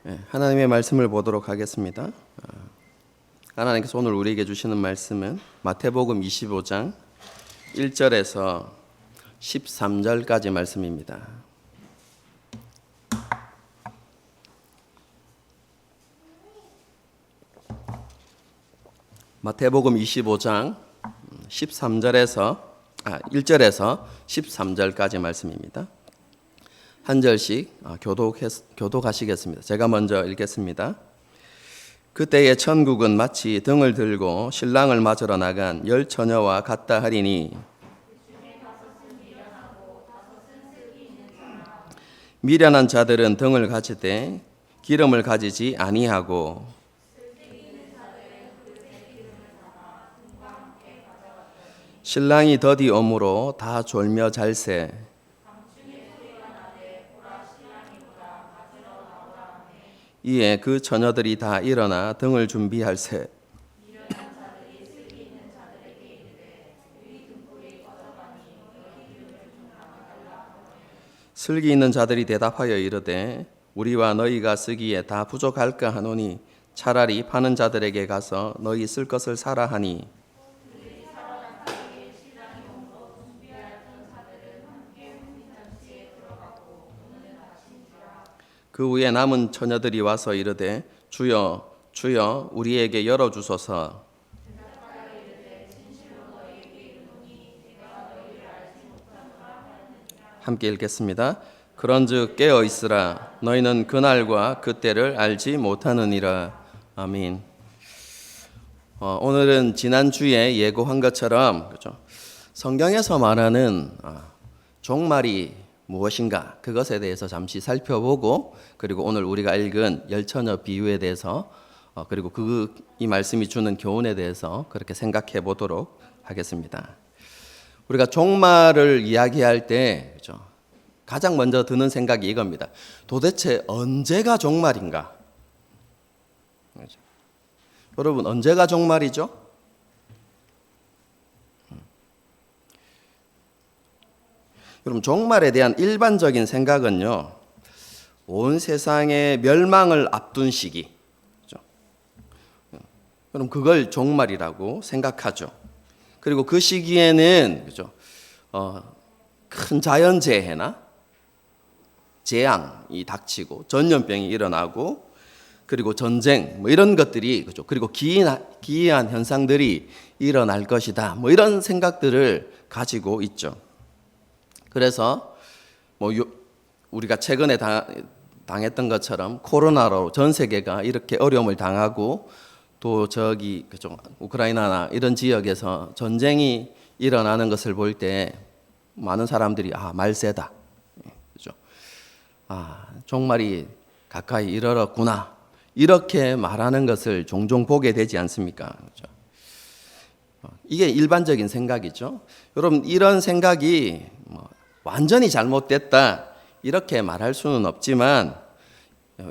하나님의 말씀을 보도록 하겠습니다. 하나님께서 오늘 우리에게 주시는 말씀은 마태복음 25장 1절에서 13절까지 말씀입니다. 마태복음 25장 1절에서 13절까지 말씀입니다. 한 절씩 교독하시겠습니다. 제가 먼저 읽겠습니다. 그때의 천국은 마치 등을 들고 신랑을 맞으러 나간 10 처녀와 같다 하리니 미련한 자들은 등을 가지되 기름을 가지지 아니하고 신랑이 더디 오므로 다 졸며 잘세 이에 그 처녀들이 다 일어나 등을 준비할세 슬기 있는 자들이 대답하여 이르되 우리와 너희가 쓰기에 다 부족할까 하노니 차라리 파는 자들에게 가서 너희 쓸 것을 사라 하니 그 후에 남은 처녀들이 와서 이르되 주여 주여 우리에게 열어주소서. 함께 읽겠습니다. 그런즉 깨어 있으라 너희는 그날과 그때를 알지 못하느니라. 아멘. 오늘은 지난주에 예고한 것처럼 그렇죠? 성경에서 말하는 종말이 무엇인가 그것에 대해서 잠시 살펴보고 그리고 오늘 우리가 읽은 열처녀 비유에 대해서 그리고 이 말씀이 주는 교훈에 대해서 그렇게 생각해 보도록 하겠습니다. 우리가 종말을 이야기할 때 그렇죠? 가장 먼저 드는 생각이 이겁니다. 도대체 언제가 종말인가? 그렇죠? 여러분 언제가 종말이죠? 여러분 종말에 대한 일반적인 생각은요, 온 세상의 멸망을 앞둔 시기, 그렇죠? 그럼 그걸 종말이라고 생각하죠. 그리고 그 시기에는 그렇죠? 큰 자연재해나 재앙이 닥치고 전염병이 일어나고 그리고 전쟁 이런 것들이 그렇죠? 그리고 기이한 현상들이 일어날 것이다. 이런 생각들을 가지고 있죠. 그래서 우리가 최근에 당했던 것처럼 코로나로 전 세계가 이렇게 어려움을 당하고 또 그쪽 우크라이나나 이런 지역에서 전쟁이 일어나는 것을 볼 때 많은 사람들이 말세다, 그렇죠? 종말이 가까이 이르렀구나 이렇게 말하는 것을 종종 보게 되지 않습니까? 그렇죠? 이게 일반적인 생각이죠. 여러분 이런 생각이 완전히 잘못됐다 이렇게 말할 수는 없지만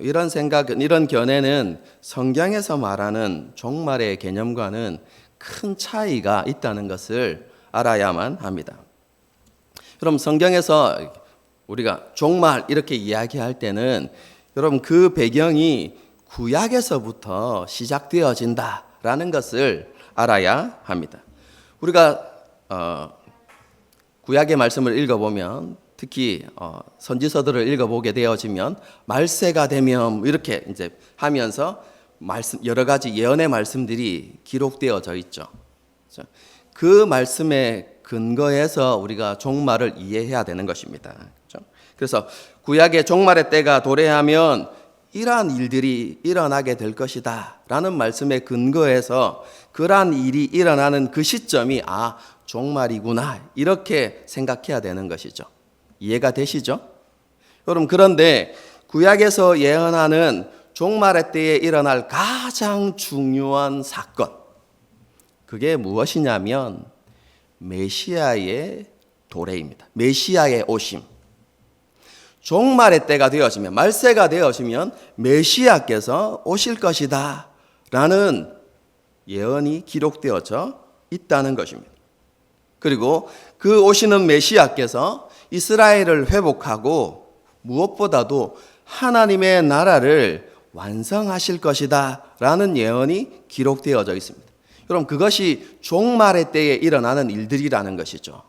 이런 생각은 이런 견해는 성경에서 말하는 종말의 개념과는 큰 차이가 있다는 것을 알아야만 합니다. 그럼 성경에서 우리가 종말 이렇게 이야기할 때는 여러분 그 배경이 구약에서부터 시작되어진다라는 것을 알아야 합니다. 우리가 구약의 말씀을 읽어보면 특히 선지서들을 읽어보게 되어지면 말세가 되면 이렇게 이제 하면서 여러 가지 예언의 말씀들이 기록되어져 있죠. 그 말씀에 근거해서 우리가 종말을 이해해야 되는 것입니다. 그래서 구약의 종말의 때가 도래하면 이러한 일들이 일어나게 될 것이다 라는 말씀에 근거해서 그러한 일이 일어나는 그 시점이 종말이구나 이렇게 생각해야 되는 것이죠. 이해가 되시죠? 여러분 그런데 구약에서 예언하는 종말의 때에 일어날 가장 중요한 사건 그게 무엇이냐면 메시아의 도래입니다. 메시아의 오심. 종말의 때가 되어지면 말세가 되어지면 메시아께서 오실 것이다 라는 예언이 기록되어져 있다는 것입니다. 그리고 그 오시는 메시아께서 이스라엘을 회복하고 무엇보다도 하나님의 나라를 완성하실 것이다 라는 예언이 기록되어져 있습니다. 그럼 그것이 종말의 때에 일어나는 일들이라는 것이죠.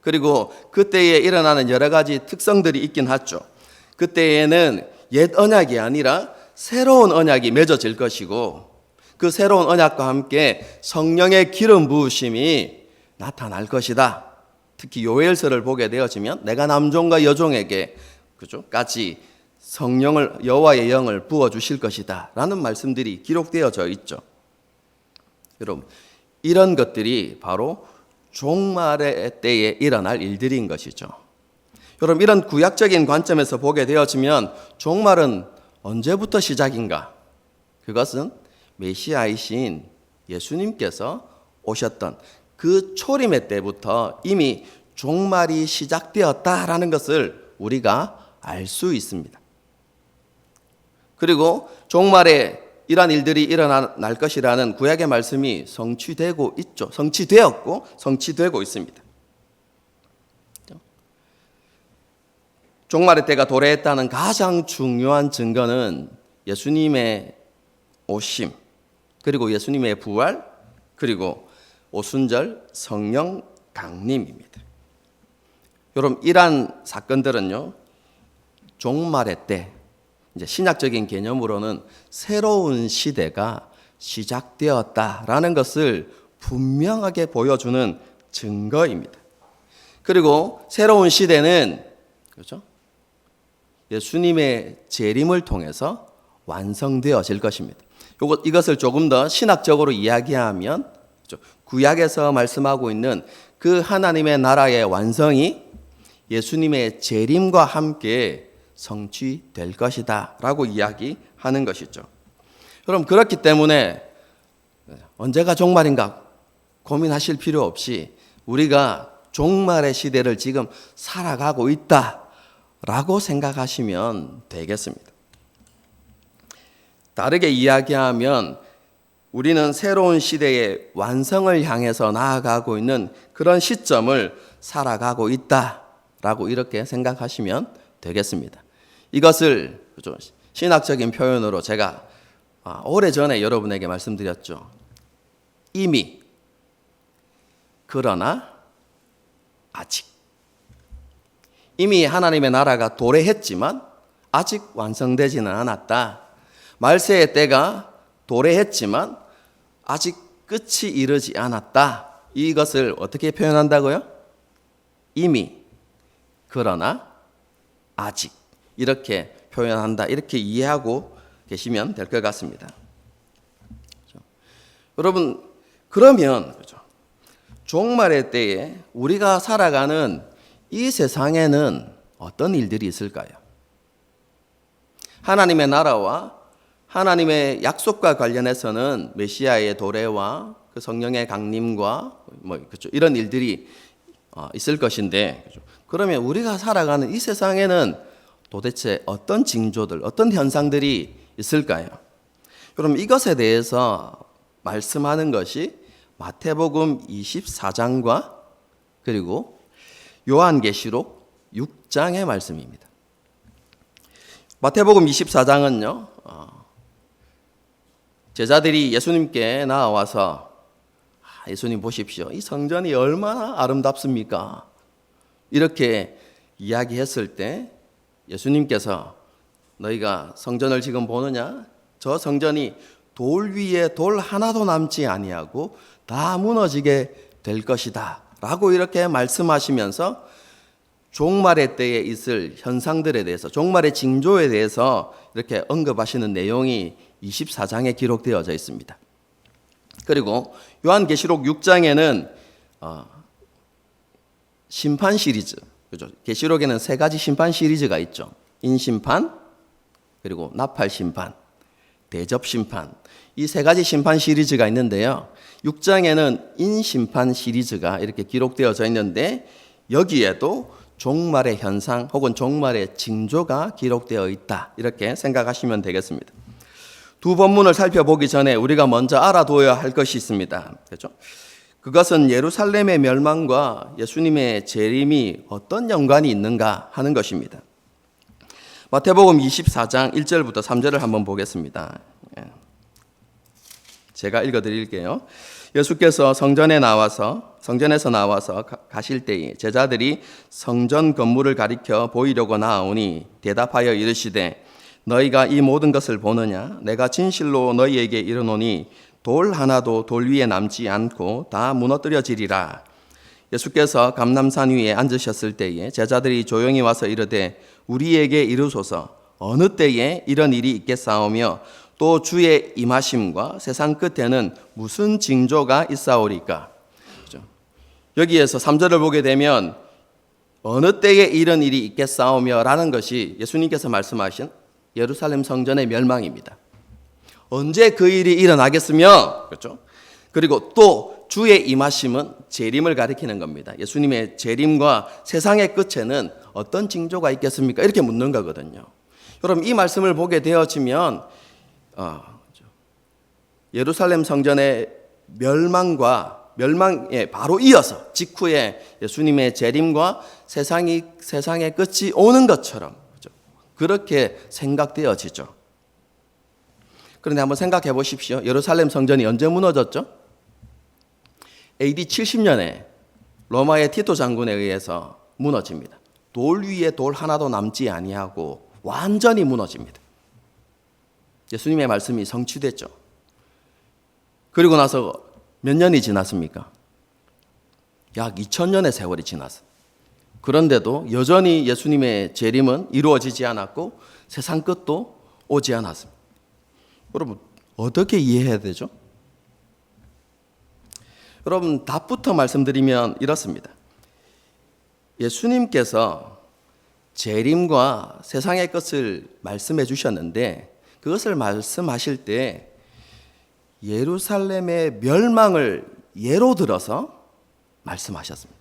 그리고 그때에 일어나는 여러 가지 특성들이 있긴 하죠. 그때에는 옛 언약이 아니라 새로운 언약이 맺어질 것이고, 그 새로운 언약과 함께 성령의 기름 부으심이 나타날 것이다. 특히 요엘서를 보게 되어지면 내가 남종과 여종에게 까지 성령을, 여호와의 영을 부어 주실 것이다 라는 말씀들이 기록되어져 있죠. 여러분, 이런 것들이 바로 종말의 때에 일어날 일들인 것이죠. 여러분, 이런 구약적인 관점에서 보게 되어지면 종말은 언제부터 시작인가? 그것은 메시아이신 예수님께서 오셨던 그 초림의 때부터 이미 종말이 시작되었다라는 것을 우리가 알 수 있습니다. 그리고 종말에 이러한 일들이 일어날 것이라는 구약의 말씀이 성취되고 있죠. 성취되었고 성취되고 있습니다. 종말의 때가 도래했다는 가장 중요한 증거는 예수님의 오심, 그리고 예수님의 부활, 그리고 오순절 성령 강림입니다. 여러분, 이러한 사건들은요, 종말의 때, 이제 신약적인 개념으로는 새로운 시대가 시작되었다라는 것을 분명하게 보여주는 증거입니다. 그리고 새로운 시대는 그렇죠? 예수님의 재림을 통해서 완성되어질 것입니다. 이것을 조금 더 신학적으로 이야기하면 구약에서 말씀하고 있는 그 하나님의 나라의 완성이 예수님의 재림과 함께 성취될 것이다 라고 이야기하는 것이죠. 그럼 그렇기 때문에 언제가 종말인가 고민하실 필요 없이 우리가 종말의 시대를 지금 살아가고 있다라고 생각하시면 되겠습니다. 다르게 이야기하면 우리는 새로운 시대의 완성을 향해서 나아가고 있는 그런 시점을 살아가고 있다라고 이렇게 생각하시면 되겠습니다. 이것을 신학적인 표현으로 제가 오래전에 여러분에게 말씀드렸죠. 이미, 그러나 아직. 이미 하나님의 나라가 도래했지만 아직 완성되지는 않았다. 말세의 때가 도래했지만 아직 끝이 이르지 않았다. 이것을 어떻게 표현한다고요? 이미, 그러나 아직. 이렇게 표현한다. 이렇게 이해하고 계시면 될 것 같습니다. 그렇죠? 여러분, 그러면 그렇죠? 종말의 때에 우리가 살아가는 이 세상에는 어떤 일들이 있을까요? 하나님의 나라와 하나님의 약속과 관련해서는 메시아의 도래와 그 성령의 강림과 그렇죠? 이런 일들이 있을 것인데, 그렇죠? 그러면 우리가 살아가는 이 세상에는 도대체 어떤 징조들, 어떤 현상들이 있을까요? 그럼 이것에 대해서 말씀하는 것이 마태복음 24장과 그리고 요한계시록 6장의 말씀입니다. 마태복음 24장은요, 제자들이 예수님께 나와서 예수님 보십시오. 이 성전이 얼마나 아름답습니까? 이렇게 이야기했을 때 예수님께서 너희가 성전을 지금 보느냐? 저 성전이 돌 위에 돌 하나도 남지 아니하고 다 무너지게 될 것이다 라고 이렇게 말씀하시면서 종말의 때에 있을 현상들에 대해서, 종말의 징조에 대해서 이렇게 언급하시는 내용이 24장에 기록되어져 있습니다. 그리고 요한계시록 6장에는 심판 시리즈, 그죠? 계시록에는 세 가지 심판 시리즈가 있죠. 인심판, 그리고 나팔심판, 대접심판. 이 세 가지 심판 시리즈가 있는데요. 6장에는 인심판 시리즈가 이렇게 기록되어져 있는데 여기에도 종말의 현상 혹은 종말의 징조가 기록되어 있다. 이렇게 생각하시면 되겠습니다. 두 본문을 살펴보기 전에 우리가 먼저 알아둬야 할 것이 있습니다. 그렇죠? 그것은 예루살렘의 멸망과 예수님의 재림이 어떤 연관이 있는가 하는 것입니다. 마태복음 24장 1절부터 3절을 한번 보겠습니다. 제가 읽어드릴게요. 예수께서 성전에서 나와서 가실 때에 제자들이 성전 건물을 가리켜 보이려고 나아오니 대답하여 이르시되 너희가 이 모든 것을 보느냐? 내가 진실로 너희에게 이르노니 돌 하나도 돌 위에 남지 않고 다 무너뜨려지리라. 예수께서 감람산 위에 앉으셨을 때에 제자들이 조용히 와서 이르되 우리에게 이르소서 어느 때에 이런 일이 있겠사오며 또 주의 임하심과 세상 끝에는 무슨 징조가 있사오리까? 여기에서 3절을 보게 되면 어느 때에 이런 일이 있겠사오며 라는 것이 예수님께서 말씀하신 예루살렘 성전의 멸망입니다. 언제 그 일이 일어나겠으며, 그렇죠? 그리고 또 주의 임하심은 재림을 가리키는 겁니다. 예수님의 재림과 세상의 끝에는 어떤 징조가 있겠습니까? 이렇게 묻는 거거든요. 여러분 이 말씀을 보게 되어지면 예루살렘 성전의 멸망에 바로 이어서 직후에 예수님의 재림과 세상의 끝이 오는 것처럼 그렇게 생각되어지죠. 그런데 한번 생각해 보십시오. 예루살렘 성전이 언제 무너졌죠? AD 70년에 로마의 티토 장군에 의해서 무너집니다. 돌 위에 돌 하나도 남지 아니하고 완전히 무너집니다. 예수님의 말씀이 성취됐죠. 그리고 나서 몇 년이 지났습니까? 약 2000년의 세월이 지났어요. 그런데도 여전히 예수님의 재림은 이루어지지 않았고 세상 끝도 오지 않았습니다. 여러분 어떻게 이해해야 되죠? 여러분 답부터 말씀드리면 이렇습니다. 예수님께서 재림과 세상의 것을 말씀해 주셨는데 그것을 말씀하실 때 예루살렘의 멸망을 예로 들어서 말씀하셨습니다.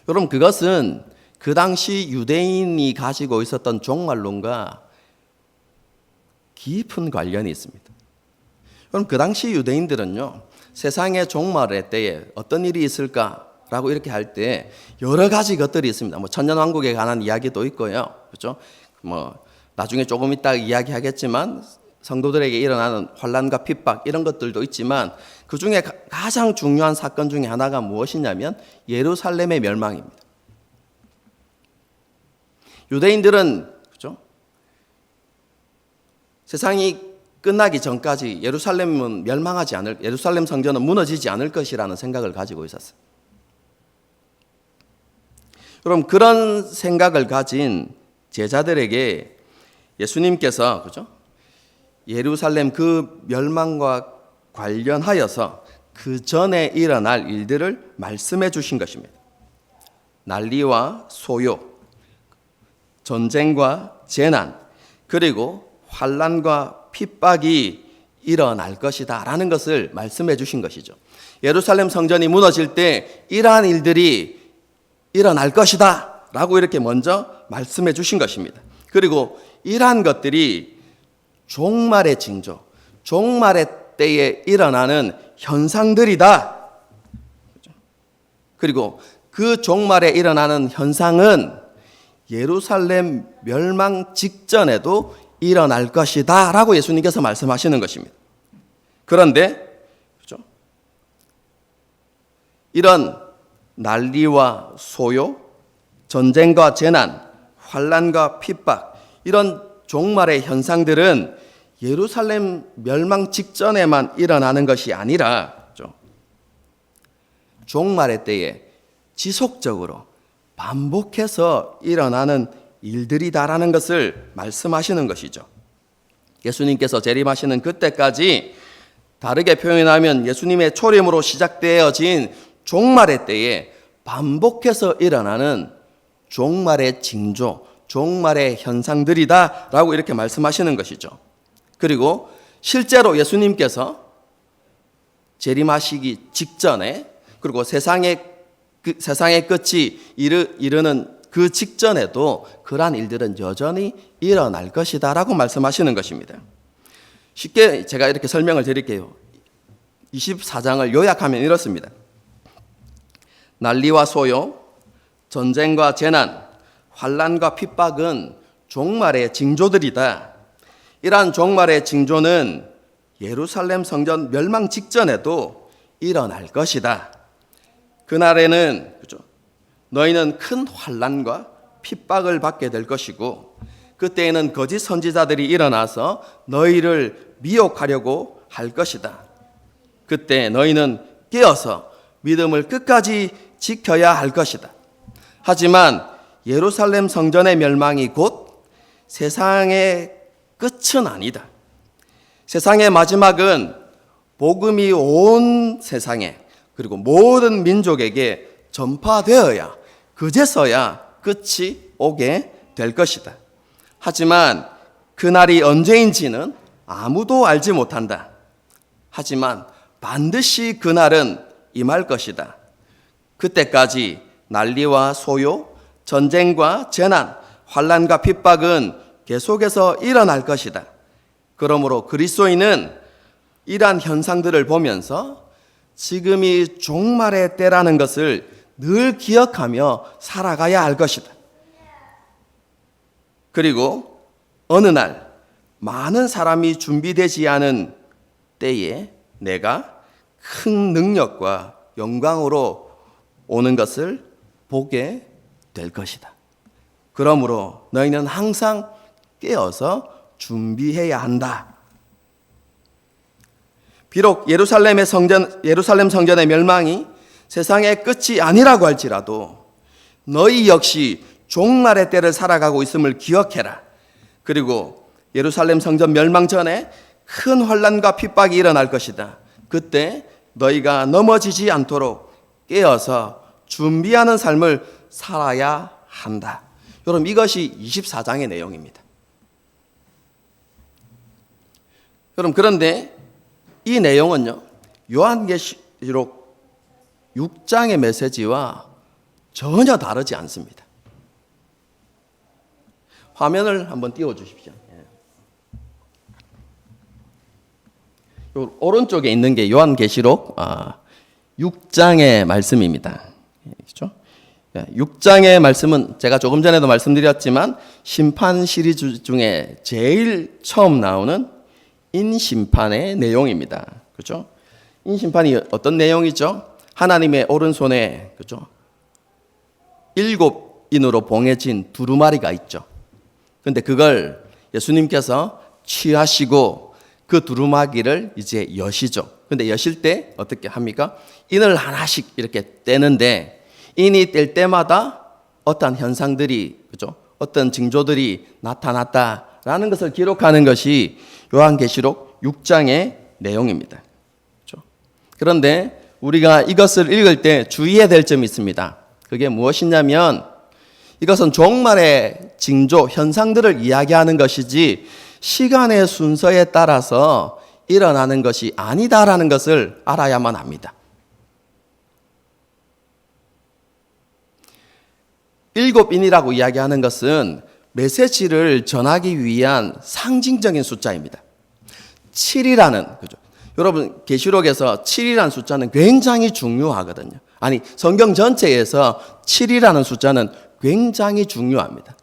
여러분 그것은 그 당시 유대인이 가지고 있었던 종말론과 깊은 관련이 있습니다. 그럼 그 당시 유대인들은요, 세상의 종말의 때에 어떤 일이 있을까라고 이렇게 할 때 여러 가지 것들이 있습니다. 천년왕국에 관한 이야기도 있고요, 그렇죠? 나중에 조금 이따 이야기하겠지만 성도들에게 일어나는 환난과 핍박 이런 것들도 있지만 그 중에 가장 중요한 사건 중에 하나가 무엇이냐면 예루살렘의 멸망입니다. 유대인들은 그렇죠? 세상이 끝나기 전까지 예루살렘 성전은 무너지지 않을 것이라는 생각을 가지고 있었어요. 그럼 그런 생각을 가진 제자들에게 예수님께서 그죠? 예루살렘 그 멸망과 관련하여서 그 전에 일어날 일들을 말씀해 주신 것입니다. 난리와 소요, 전쟁과 재난, 그리고 환난과 핍박이 일어날 것이다 라는 것을 말씀해 주신 것이죠. 예루살렘 성전이 무너질 때 이러한 일들이 일어날 것이다 라고 이렇게 먼저 말씀해 주신 것입니다. 그리고 이러한 것들이 종말의 징조, 종말의 때에 일어나는 현상들이다. 그리고 그 종말에 일어나는 현상은 예루살렘 멸망 직전에도 일어날 것이다 라고 예수님께서 말씀하시는 것입니다. 그런데 그렇죠? 이런 난리와 소요, 전쟁과 재난, 환난과 핍박 이런 종말의 현상들은 예루살렘 멸망 직전에만 일어나는 것이 아니라 그렇죠? 종말의 때에 지속적으로 반복해서 일어나는 일들이다라는 것을 말씀하시는 것이죠. 예수님께서 재림하시는 그때까지 다르게 표현하면 예수님의 초림으로 시작되어진 종말의 때에 반복해서 일어나는 종말의 징조, 종말의 현상들이다라고 이렇게 말씀하시는 것이죠. 그리고 실제로 예수님께서 재림하시기 직전에 그리고 세상의 끝이 이르는 그 직전에도 그러한 일들은 여전히 일어날 것이다라고 말씀하시는 것입니다. 쉽게 제가 이렇게 설명을 드릴게요. 24장을 요약하면 이렇습니다. 난리와 소요, 전쟁과 재난, 환난과 핍박은 종말의 징조들이다. 이러한 종말의 징조는 예루살렘 성전 멸망 직전에도 일어날 것이다. 그날에는 너희는 큰 환난과 핍박을 받게 될 것이고, 그때에는 거짓 선지자들이 일어나서 너희를 미혹하려고 할 것이다. 그때 너희는 깨어서 믿음을 끝까지 지켜야 할 것이다. 하지만 예루살렘 성전의 멸망이 곧 세상의 끝은 아니다. 세상의 마지막은 복음이 온 세상에, 그리고 모든 민족에게 전파되어야 그제서야 끝이 오게 될 것이다. 하지만 그날이 언제인지는 아무도 알지 못한다. 하지만 반드시 그날은 임할 것이다. 그때까지 난리와 소요, 전쟁과 재난, 환난과 핍박은 계속해서 일어날 것이다. 그러므로 그리스도인은 이러한 현상들을 보면서 지금이 종말의 때라는 것을 늘 기억하며 살아가야 할 것이다. 그리고 어느 날 많은 사람이 준비되지 않은 때에 내가 큰 능력과 영광으로 오는 것을 보게 될 것이다. 그러므로 너희는 항상 깨어서 준비해야 한다. 비록 예루살렘 성전의 멸망이 세상의 끝이 아니라고 할지라도 너희 역시 종말의 때를 살아가고 있음을 기억해라. 그리고 예루살렘 성전 멸망 전에 큰 환난과 핍박이 일어날 것이다. 그때 너희가 넘어지지 않도록 깨어서 준비하는 삶을 살아야 한다. 여러분, 이것이 24장의 내용입니다. 여러분, 그런데 이 내용은요, 요한계시록 6장의 메시지와 전혀 다르지 않습니다. 화면을 한번 띄워주십시오. 오른쪽에 있는 게 요한계시록 6장의 말씀입니다. 그렇죠? 6장의 말씀은 제가 조금 전에도 말씀드렸지만 심판 시리즈 중에 제일 처음 나오는 인심판의 내용입니다. 그렇죠? 인심판이 어떤 내용이죠? 하나님의 오른손에, 그렇죠? 7인으로 봉해진 두루마리가 있죠. 그런데 그걸 예수님께서 취하시고 그 두루마기를 이제 여시죠. 근데 여실 때 어떻게 합니까? 인을 하나씩 이렇게 떼는데, 인이 뗄 때마다 어떤 현상들이, 그죠? 어떤 징조들이 나타났다라는 것을 기록하는 것이 요한계시록 6장의 내용입니다. 그죠? 그런데 우리가 이것을 읽을 때 주의해야 될 점이 있습니다. 그게 무엇이냐면, 이것은 종말의 징조, 현상들을 이야기하는 것이지 시간의 순서에 따라서 일어나는 것이 아니다라는 것을 알아야만 합니다. 7인이라고 이야기하는 것은 메시지를 전하기 위한 상징적인 숫자입니다. 7이라는, 그죠? 여러분, 계시록에서 7이라는 숫자는 굉장히 중요하거든요. 아니, 성경 전체에서 7이라는 숫자는 굉장히 중요합니다.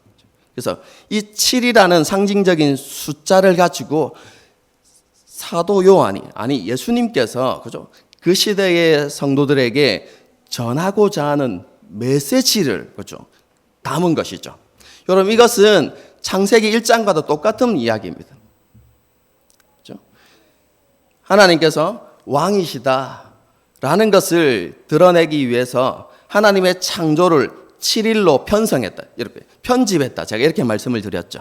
그래서 이 7이라는 상징적인 숫자를 가지고 사도 요한이, 아니 예수님께서, 그죠? 그 시대의 성도들에게 전하고자 하는 메시지를, 그죠? 담은 것이죠. 여러분, 이것은 창세기 1장과도 똑같은 이야기입니다. 그죠? 하나님께서 왕이시다라는 것을 드러내기 위해서 하나님의 창조를 7일로 편성했다, 이렇게 편집했다, 제가 이렇게 말씀을 드렸죠.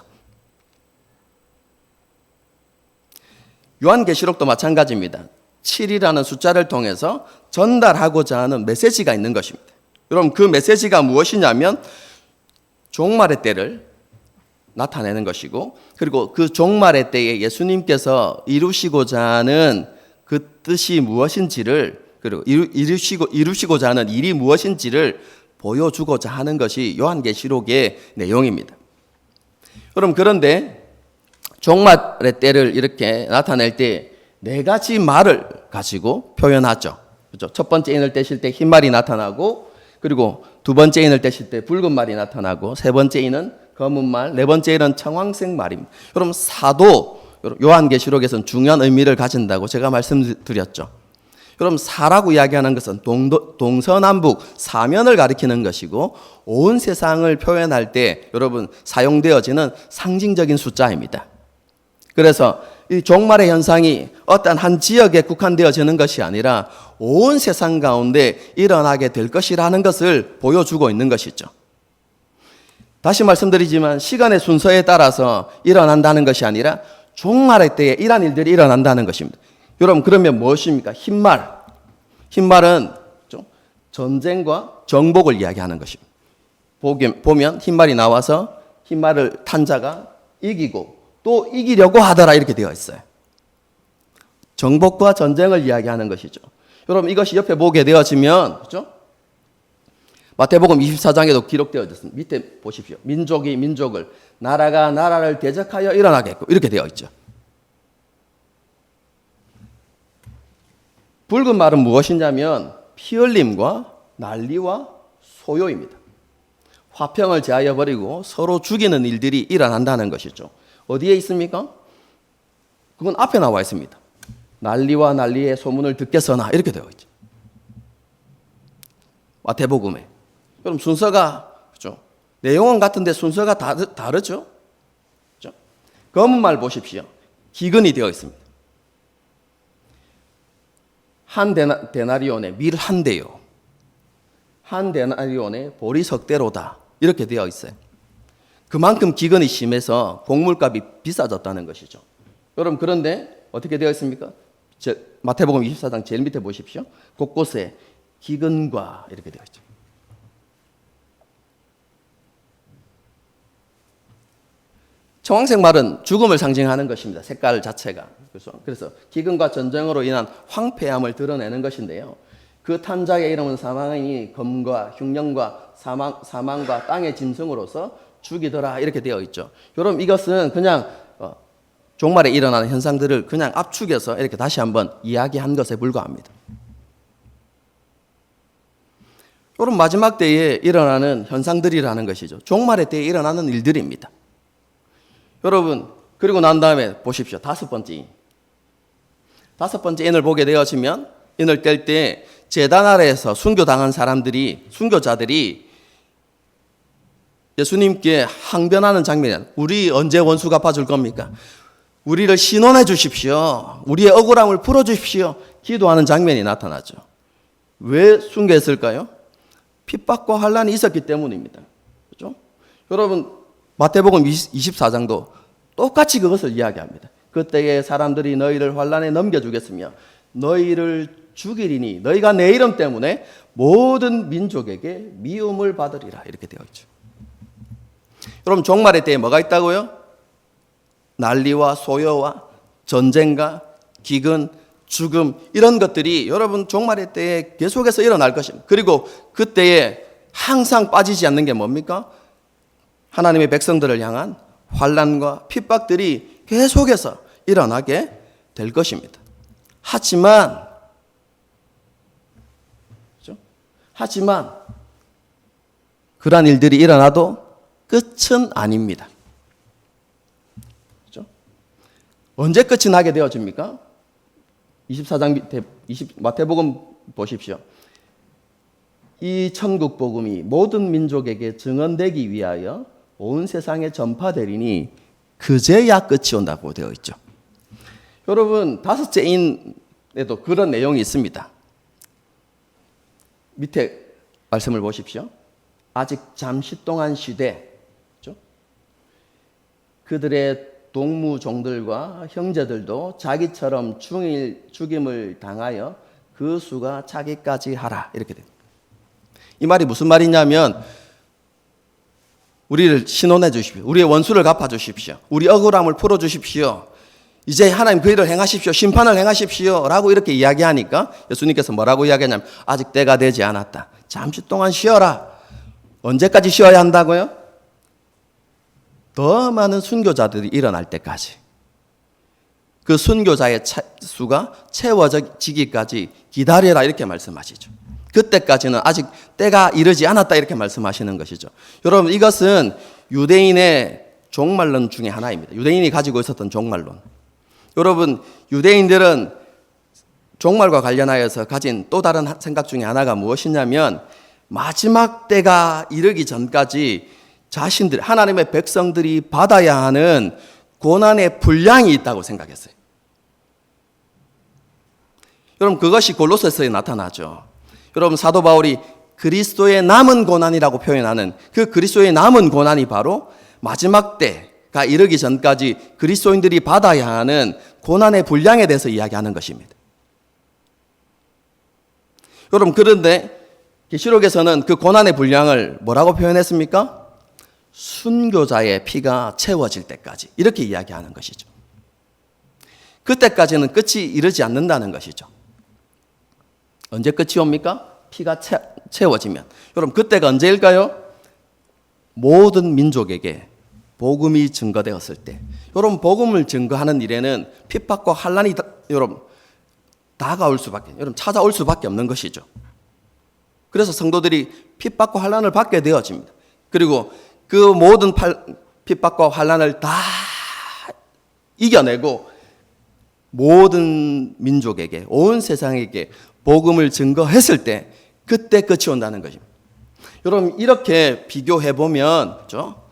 요한계시록도 마찬가지입니다. 7이라는 숫자를 통해서 전달하고자 하는 메시지가 있는 것입니다. 여러분, 그 메시지가 무엇이냐면 종말의 때를 나타내는 것이고, 그리고 그 종말의 때에 예수님께서 이루시고자 하는 그 뜻이 무엇인지를, 그리고 이루시고자 하는 일이 무엇인지를 보여주고자 하는 것이 요한계시록의 내용입니다. 여러분, 그런데 종말의 때를 이렇게 나타낼 때 네 가지 말을 가지고 표현하죠. 그렇죠? 첫 번째 인을 떼실 때 흰 말이 나타나고, 그리고 두 번째 인을 떼실 때 붉은 말이 나타나고 세 번째 인은 검은 말, 네 번째 인은 청황색 말입니다. 여러분 사도 요한계시록에서는 중요한 의미를 가진다고 제가 말씀드렸죠. 그럼 사라고 이야기하는 것은 동서남북 사면을 가리키는 것이고 온 세상을 표현할 때 여러분 사용되어지는 상징적인 숫자입니다. 그래서 이 종말의 현상이 어떤 한 지역에 국한되어지는 것이 아니라 온 세상 가운데 일어나게 될 것이라는 것을 보여주고 있는 것이죠. 다시 말씀드리지만 시간의 순서에 따라서 일어난다는 것이 아니라 종말의 때에 이러한 일들이 일어난다는 것입니다. 여러분 그러면 무엇입니까? 흰말. 흰말은 전쟁과 정복을 이야기하는 것입니다. 보면 흰말이 나와서 흰말을 탄 자가 이기고 또 이기려고 하더라 이렇게 되어 있어요. 정복과 전쟁을 이야기하는 것이죠. 여러분 이것이 옆에 보게 되어지면 그렇죠? 마태복음 24장에도 기록되어 있습니다. 밑에 보십시오. 민족이 민족을, 나라가 나라를 대적하여 일어나겠고 이렇게 되어 있죠. 붉은 말은 무엇이냐면 피 흘림과 난리와 소요입니다. 화평을 제하여 버리고 서로 죽이는 일들이 일어난다는 것이죠. 어디에 있습니까? 그건 앞에 나와 있습니다. 난리와 난리의 소문을 듣겠으나 이렇게 되어 있죠. 마태복음에. 그럼 순서가 그렇죠? 내용은 같은데 순서가 다르죠? 그렇죠? 검은 말 보십시오. 기근이 되어 있습니다. 한 데나리온에 밀 한 대요. 한 데나리온에 보리 석 대로다. 이렇게 되어 있어요. 그만큼 기근이 심해서 곡물값이 비싸졌다는 것이죠. 여러분 그런데 어떻게 되어 있습니까? 마태복음 24장 제일 밑에 보십시오. 곳곳에 기근과 이렇게 되어 있죠. 청황색 말은 죽음을 상징하는 것입니다. 색깔 자체가. 그래서 기근과 전쟁으로 인한 황폐함을 드러내는 것인데요. 그 탄자의 이름은 사망이니 검과 흉령과 사망과 땅의 짐승으로서 죽이더라 이렇게 되어 있죠. 여러분 이것은 그냥 종말에 일어나는 현상들을 그냥 압축해서 이렇게 다시 한번 이야기한 것에 불과합니다. 여러분 마지막 때에 일어나는 현상들이라는 것이죠. 종말의 때에 일어나는 일들입니다. 여러분 그리고 난 다음에 보십시오. 다섯 번째 인을 보게 되어지면 인을 뗄 때 제단 아래에서 순교당한 순교자들이 예수님께 항변하는 장면이야. 우리 언제 원수 갚아줄 겁니까? 우리를 신원해 주십시오. 우리의 억울함을 풀어주십시오. 기도하는 장면이 나타나죠. 왜 순교했을까요? 핍박과 환난이 있었기 때문입니다. 그렇죠? 여러분 마태복음 24장도 똑같이 그것을 이야기합니다. 그때에 사람들이 너희를 환난에 넘겨주겠으며 너희를 죽이리니 너희가 내 이름 때문에 모든 민족에게 미움을 받으리라 이렇게 되어 있죠. 여러분 종말의 때에 뭐가 있다고요? 난리와 소요와 전쟁과 기근, 죽음 이런 것들이 여러분 종말의 때에 계속해서 일어날 것입니다. 그리고 그때에 항상 빠지지 않는 게 뭡니까? 하나님의 백성들을 향한 환난과 핍박들이 계속해서 일어나게 될 것입니다. 하지만 그러한 일들이 일어나도 끝은 아닙니다. 그렇죠? 언제 끝이 나게 되어집니까? 24장 밑에 마태복음 보십시오. 이 천국 복음이 모든 민족에게 증언되기 위하여 온 세상에 전파되리니 그제야 끝이 온다고 되어 있죠. 여러분 다섯째 인에도 그런 내용이 있습니다. 밑에 말씀을 보십시오. 아직 잠시 동안 쉬되 그렇죠? 그들의 동무종들과 형제들도 자기처럼 죽임을 당하여 그 수가 차기까지 하라 이렇게 됩니다. 이 말이 무슨 말이냐면 우리를 신원해 주십시오. 우리의 원수를 갚아 주십시오. 우리 억울함을 풀어 주십시오. 이제 하나님 그 일을 행하십시오. 심판을 행하십시오. 라고 이렇게 이야기하니까 예수님께서 뭐라고 이야기하냐면 아직 때가 되지 않았다. 잠시 동안 쉬어라. 언제까지 쉬어야 한다고요? 더 많은 순교자들이 일어날 때까지. 그 순교자의 수가 채워지기까지 기다려라 이렇게 말씀하시죠. 그때까지는 아직 때가 이르지 않았다 이렇게 말씀하시는 것이죠. 여러분 이것은 유대인의 종말론 중에 하나입니다. 유대인이 가지고 있었던 종말론. 여러분 유대인들은 종말과 관련하여서 가진 또 다른 생각 중에 하나가 무엇이냐면 마지막 때가 이르기 전까지 자신들 하나님의 백성들이 받아야 하는 고난의 분량이 있다고 생각했어요. 여러분 그것이 골로새서에 나타나죠. 여러분 사도 바울이 그리스도의 남은 고난이라고 표현하는 그 그리스도의 남은 고난이 바로 마지막 때가 이르기 전까지 그리스도인들이 받아야 하는 고난의 분량에 대해서 이야기하는 것입니다. 여러분 그런데 계시록에서는 그 고난의 분량을 뭐라고 표현했습니까? 순교자의 피가 채워질 때까지 이렇게 이야기하는 것이죠. 그때까지는 끝이 이르지 않는다는 것이죠. 언제 끝이 옵니까? 피가 채워지면. 여러분 그때가 언제일까요? 모든 민족에게 복음이 증거되었을 때. 여러분 복음을 증거하는 일에는 핍박과 환난이 여러분 다가올 수밖에, 여러분 찾아올 수밖에 없는 것이죠. 그래서 성도들이 핍박과 환난을 받게 되어집니다. 그리고 그 모든 핍박과 환난을 다 이겨내고 모든 민족에게, 온 세상에게 복음을 증거했을 때 그때 끝이 온다는 것입니다. 여러분 이렇게 비교해 보면, 그렇죠?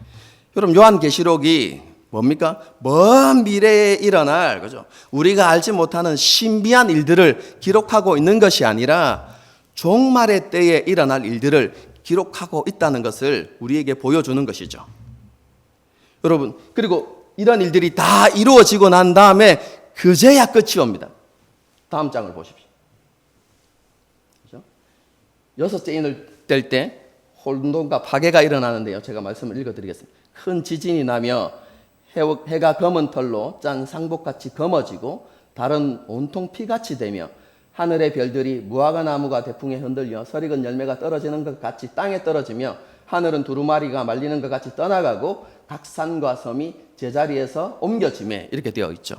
여러분 요한계시록이 뭡니까? 먼 미래에 일어날, 그죠? 우리가 알지 못하는 신비한 일들을 기록하고 있는 것이 아니라 종말의 때에 일어날 일들을 기록하고 있다는 것을 우리에게 보여주는 것이죠. 여러분, 그리고 이런 일들이 다 이루어지고 난 다음에 그제야 끝이 옵니다. 다음 장을 보십시오. 그죠? 여섯째 인을 뗄 때 혼돈과 파괴가 일어나는데요. 제가 말씀을 읽어드리겠습니다. 큰 지진이 나며 해가 검은 털로 짠 상복같이 검어지고 달은 온통 피같이 되며 하늘의 별들이 무화과 나무가 대풍에 흔들려 설익은 열매가 떨어지는 것 같이 땅에 떨어지며 하늘은 두루마리가 말리는 것 같이 떠나가고 각 산과 섬이 제자리에서 옮겨지매 이렇게 되어 있죠.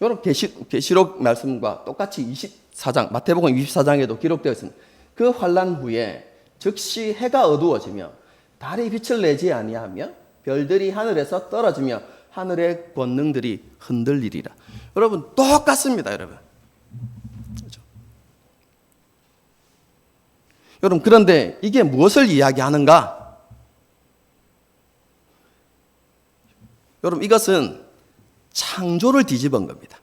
여러분 계시록 말씀과 똑같이 24장 마태복음 24장에도 기록되어 있습니다. 그 환난 후에 즉시 해가 어두워지며 달이 빛을 내지 아니하며 별들이 하늘에서 떨어지며 하늘의 권능들이 흔들리리라. 여러분 똑같습니다, 여러분. 그렇죠? 여러분 그런데 이게 무엇을 이야기하는가? 여러분 이것은 창조를 뒤집은 겁니다.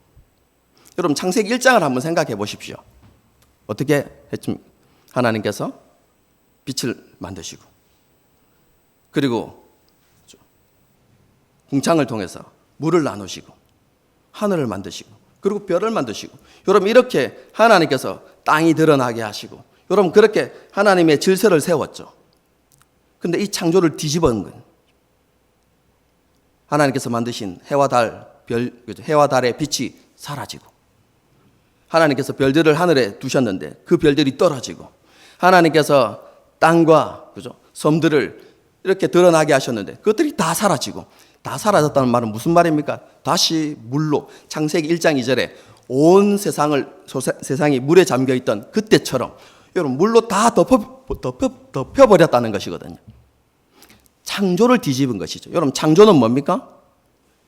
여러분 창세기 1장을 한번 생각해 보십시오. 어떻게 했습니까? 하나님께서 빛을 만드시고 그리고 궁창을 통해서 물을 나누시고 하늘을 만드시고 그리고 별을 만드시고 여러분 이렇게 하나님께서 땅이 드러나게 하시고 여러분 그렇게 하나님의 질서를 세웠죠. 그런데 이 창조를 뒤집은 건 하나님께서 만드신 해와 달, 해와 달의 빛이 사라지고 하나님께서 별들을 하늘에 두셨는데 그 별들이 떨어지고 하나님께서 땅과 그죠? 섬들을 이렇게 드러나게 하셨는데 그것들이 다 사라지고 다 사라졌다는 말은 무슨 말입니까? 다시 물로 창세기 1장 2절에 온 세상이 물에 잠겨 있던 그때처럼 여러분 물로 다 덮여버렸다는 것이거든요. 창조를 뒤집은 것이죠. 여러분 창조는 뭡니까?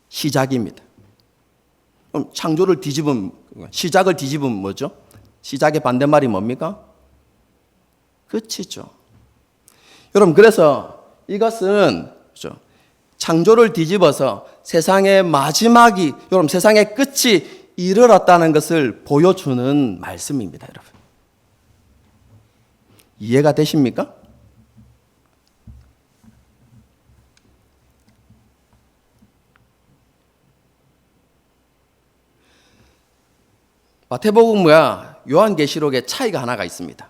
시작입니다. 그럼 창조를 뒤집은 시작을 뒤집으면 뭐죠? 시작의 반대말이 뭡니까? 끝이죠. 여러분 그래서 이것은 그렇죠? 창조를 뒤집어서 세상의 마지막이 여러분 세상의 끝이 이르렀다는 것을 보여주는 말씀입니다, 여러분. 이해가 되십니까? 마태복음과 요한계시록의 차이가 하나가 있습니다.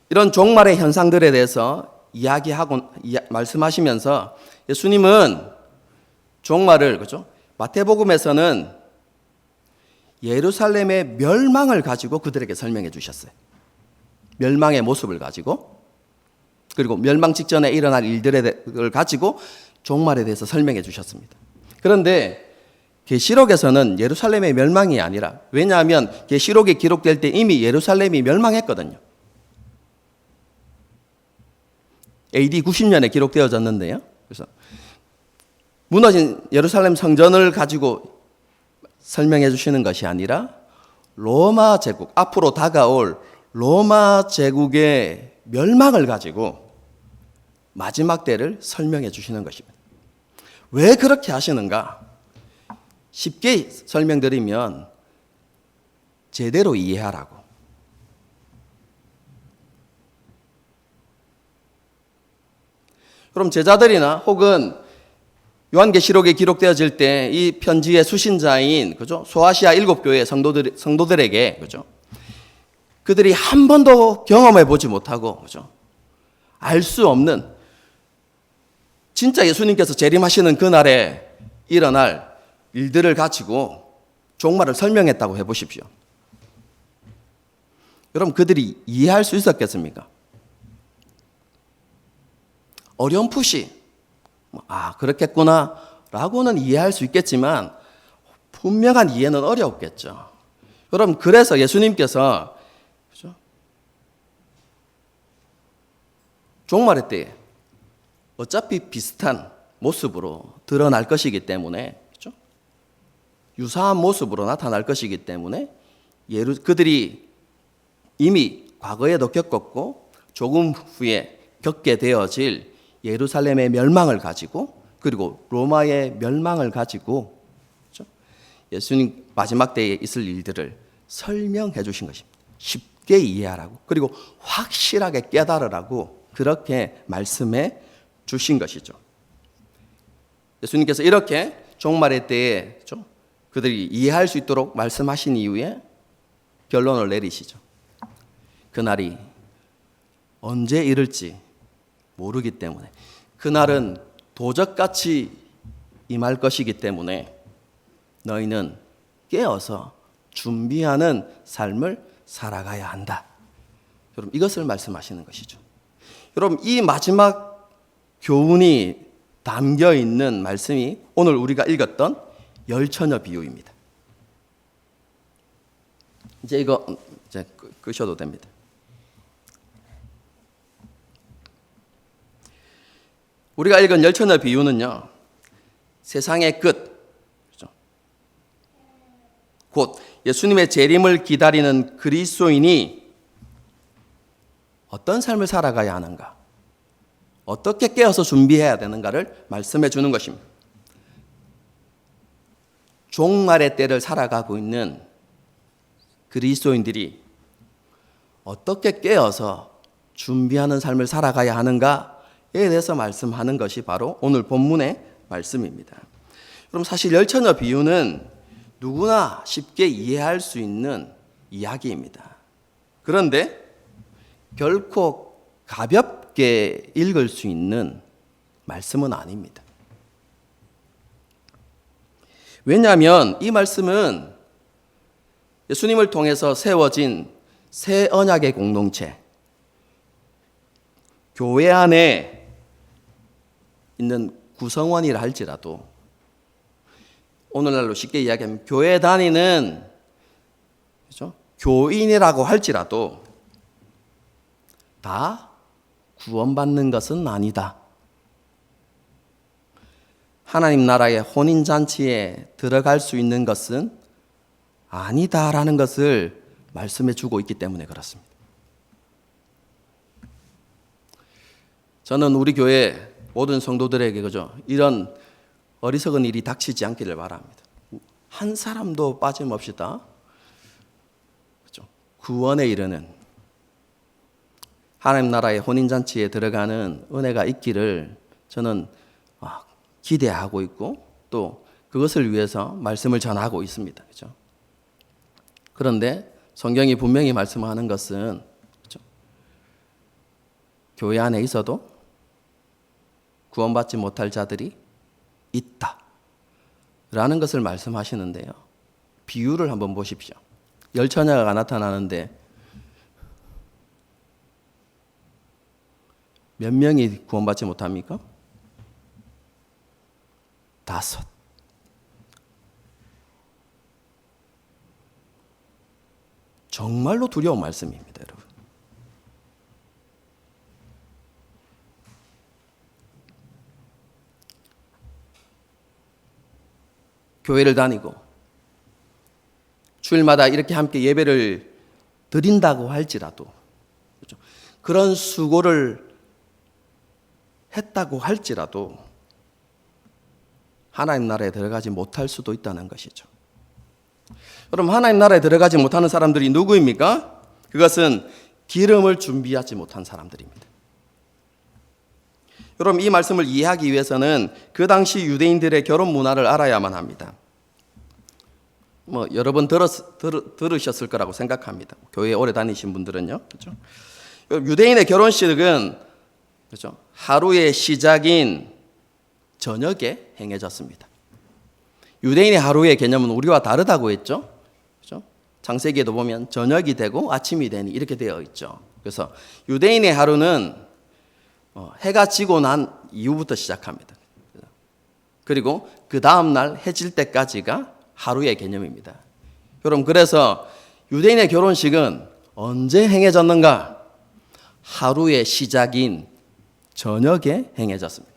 이런 종말의 현상들에 대해서 말씀하시면서 예수님은 종말을 그렇죠? 마태복음에서는 예루살렘의 멸망을 가지고 그들에게 설명해 주셨어요. 멸망의 모습을 가지고 그리고 멸망 직전에 일어날 일들을 가지고 종말에 대해서 설명해 주셨습니다. 그런데 계시록에서는 예루살렘의 멸망이 아니라, 왜냐하면 계시록이 기록될 때 이미 예루살렘이 멸망했거든요. AD 90년에 기록되어졌는데요. 그래서 무너진 예루살렘 성전을 가지고 설명해 주시는 것이 아니라 로마 제국, 앞으로 다가올 로마 제국의 멸망을 가지고 마지막 때를 설명해 주시는 것입니다. 왜 그렇게 하시는가? 쉽게 설명드리면 제대로 이해하라고. 그럼 제자들이나 혹은 요한계시록에 기록되어질 때 이 편지의 수신자인 그죠? 소아시아 7교회 성도들에게 그죠? 그들이 한 번도 경험해 보지 못하고 그죠? 알 수 없는 진짜 예수님께서 재림하시는 그날에 일어날 일들을 가지고 종말을 설명했다고 해 보십시오. 여러분 그들이 이해할 수 있었겠습니까? 어렴풋이 그렇겠구나 라고는 이해할 수 있겠지만 분명한 이해는 어려웠겠죠. 여러분 그래서 예수님께서 그렇죠? 종말의 때에 어차피 비슷한 모습으로 드러날 것이기 때문에 그렇죠? 유사한 모습으로 나타날 것이기 때문에 그들이 이미 과거에도 겪었고 조금 후에 겪게 되어질 예루살렘의 멸망을 가지고 그리고 로마의 멸망을 가지고 그렇죠? 예수님 마지막 때에 있을 일들을 설명해 주신 것입니다. 쉽게 이해하라고 그리고 확실하게 깨달으라고 그렇게 말씀해 주신 것이죠. 예수님께서 이렇게 종말의 때에 그렇죠? 그들이 이해할 수 있도록 말씀하신 이후에 결론을 내리시죠. 그날이 언제 이를지 모르기 때문에 그날은 도적같이 임할 것이기 때문에 너희는 깨어서 준비하는 삶을 살아가야 한다. 여러분 이것을 말씀하시는 것이죠. 여러분 이 마지막 교훈이 담겨 있는 말씀이 오늘 우리가 읽었던 열처녀 비유입니다. 이제 이거 끄셔도 됩니다. 우리가 읽은 열처녀 비유는요, 세상의 끝, 그렇죠? 곧 예수님의 재림을 기다리는 그리스도인이 어떤 삶을 살아가야 하는가, 어떻게 깨어서 준비해야 되는가를 말씀해 주는 것입니다. 종말의 때를 살아가고 있는 그리스도인들이 어떻게 깨어서 준비하는 삶을 살아가야 하는가에 대해서 말씀하는 것이 바로 오늘 본문의 말씀입니다. 그럼 사실 열처녀 비유는 누구나 쉽게 이해할 수 있는 이야기입니다. 그런데 결코 가볍게 읽을 수 있는 말씀은 아닙니다. 왜냐하면 이 말씀은 예수님을 통해서 세워진 새 언약의 공동체, 교회 안에 있는 구성원이라 할지라도 오늘날로 쉽게 이야기하면 교회 다니는 그렇죠? 교인이라고 할지라도 다 구원받는 것은 아니다. 하나님 나라의 혼인잔치에 들어갈 수 있는 것은 아니다라는 것을 말씀해 주고 있기 때문에 그렇습니다. 저는 우리 교회 모든 성도들에게 그죠? 이런 어리석은 일이 닥치지 않기를 바랍니다. 한 사람도 빠짐없이 다 그죠? 구원에 이르는 하나님 나라의 혼인잔치에 들어가는 은혜가 있기를 저는 기대하고 있고 또 그것을 위해서 말씀을 전하고 있습니다. 그죠? 그런데 성경이 분명히 말씀하는 것은 그죠? 교회 안에 있어도 구원받지 못할 자들이 있다 라는 것을 말씀하시는데요. 비유를 한번 보십시오. 열처녀가 나타나는데 몇 명이 구원받지 못합니까? 5. 정말로 두려운 말씀입니다, 여러분. 교회를 다니고 주일마다 이렇게 함께 예배를 드린다고 할지라도, 그렇죠? 그런 수고를 했다고 할지라도 하나님 나라에 들어가지 못할 수도 있다는 것이죠. 여러분, 하나님 나라에 들어가지 못하는 사람들이 누구입니까? 그것은 기름을 준비하지 못한 사람들입니다. 여러분, 이 말씀을 이해하기 위해서는 그 당시 유대인들의 결혼 문화를 알아야만 합니다. 여러 번 들으셨을 거라고 생각합니다. 교회에 오래 다니신 분들은요, 그렇죠? 유대인의 결혼식은, 그렇죠, 하루의 시작인 저녁에 행해졌습니다. 유대인의 하루의 개념은 우리와 다르다고 했죠. 그렇죠? 창세기에도 보면 저녁이 되고 아침이 되니 이렇게 되어 있죠. 그래서 유대인의 하루는 해가 지고 난 이후부터 시작합니다. 그리고 그 다음 날 해질 때까지가 하루의 개념입니다. 여러분, 그래서 유대인의 결혼식은 언제 행해졌는가? 하루의 시작인 저녁에 행해졌습니다.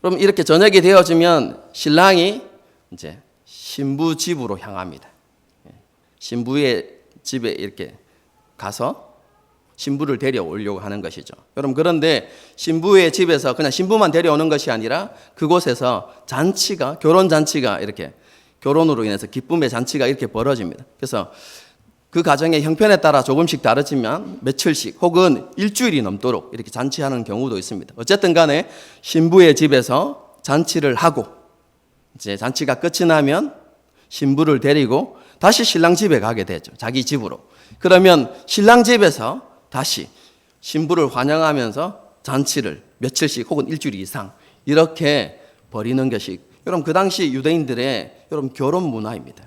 그럼 이렇게 저녁이 되어지면 신랑이 이제 신부 집으로 향합니다. 신부의 집에 이렇게 가서 신부를 데려오려고 하는 것이죠. 여러분, 그런데 신부의 집에서 그냥 신부만 데려오는 것이 아니라 그곳에서 잔치가, 결혼 잔치가, 이렇게 결혼으로 인해서 기쁨의 잔치가 이렇게 벌어집니다. 그래서 그 가정의 형편에 따라 조금씩 다르지만 며칠씩 혹은 일주일이 넘도록 이렇게 잔치하는 경우도 있습니다. 어쨌든 간에 신부의 집에서 잔치를 하고 이제 잔치가 끝이 나면 신부를 데리고 다시 신랑 집에 가게 되죠. 자기 집으로. 그러면 신랑 집에서 다시 신부를 환영하면서 잔치를 며칠씩 혹은 일주일 이상 이렇게 벌이는 것이, 여러분, 그 당시 유대인들의, 여러분, 결혼 문화입니다.